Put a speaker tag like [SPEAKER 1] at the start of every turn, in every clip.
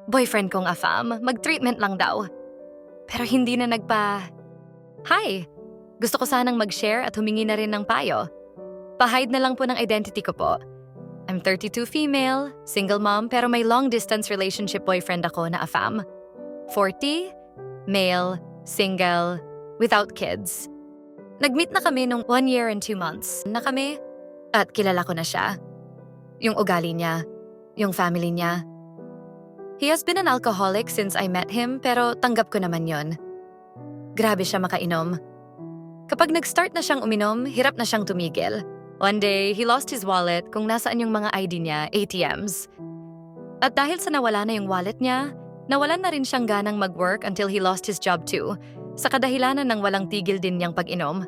[SPEAKER 1] boyfriend kong AFAM, mag-treatment lang daw. Pero hindi na Hi! Gusto ko sanang mag-share at humingi na rin ng payo. Pa-hide na lang po ng identity ko po. I'm 32 female, single mom pero may long-distance relationship boyfriend ako na AFAM. 40, male, single, without kids. Nag-meet na kami nung 1 year and 2 months na kami at kilala ko na siya. Yung ugali niya, yung family niya. He has been an alcoholic since I met him pero tanggap ko naman yon. Grabe siya makainom. Kapag nag-start na siyang uminom, hirap na siyang tumigil. One day, he lost his wallet kung nasaan yung mga ID niya, ATMs. At dahil sa nawala na yung wallet niya, nawalan na rin siyang ganang mag-work until he lost his job too, sa kadahilanan ng walang tigil din niyang pag-inom.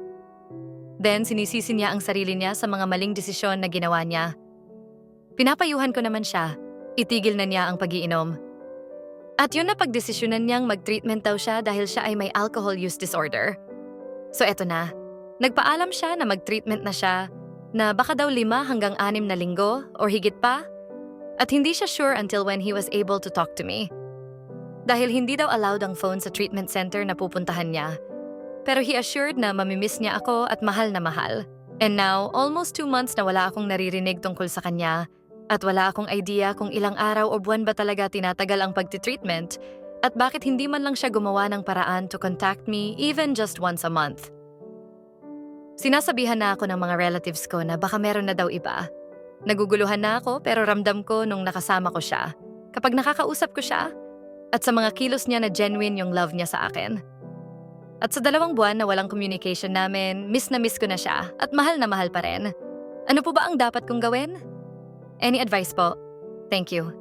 [SPEAKER 1] Then, sinisisi niya ang sarili niya sa mga maling desisyon na ginawa niya. Pinapayuhan ko naman siya, itigil na niya ang pag-iinom. At yun na pagdesisyonan niyang mag-treatment daw siya dahil siya ay may alcohol use disorder. So eto na, nagpaalam siya na mag-treatment na siya, na baka daw 5 hanggang 6 na linggo or higit pa. At hindi siya sure until when he was able to talk to me. Dahil hindi daw allowed ang phone sa treatment center na pupuntahan niya. Pero he assured na mamimiss niya ako at mahal na mahal. And now, almost 2 months na wala akong naririnig tungkol sa kanya at wala akong idea kung ilang araw o buwan ba talaga tinatagal ang pagtitreatment at bakit hindi man lang siya gumawa ng paraan to contact me even just once a month. Sinasabihan na ako ng mga relatives ko na baka meron na daw iba. Naguguluhan na ako pero ramdam ko nung nakasama ko siya, kapag nakakausap ko siya, at sa mga kilos niya na genuine yung love niya sa akin. At sa 2 buwan na walang communication namin, miss na miss ko na siya at mahal na mahal pa rin. Ano po ba ang dapat kong gawin? Any advice po? Thank you.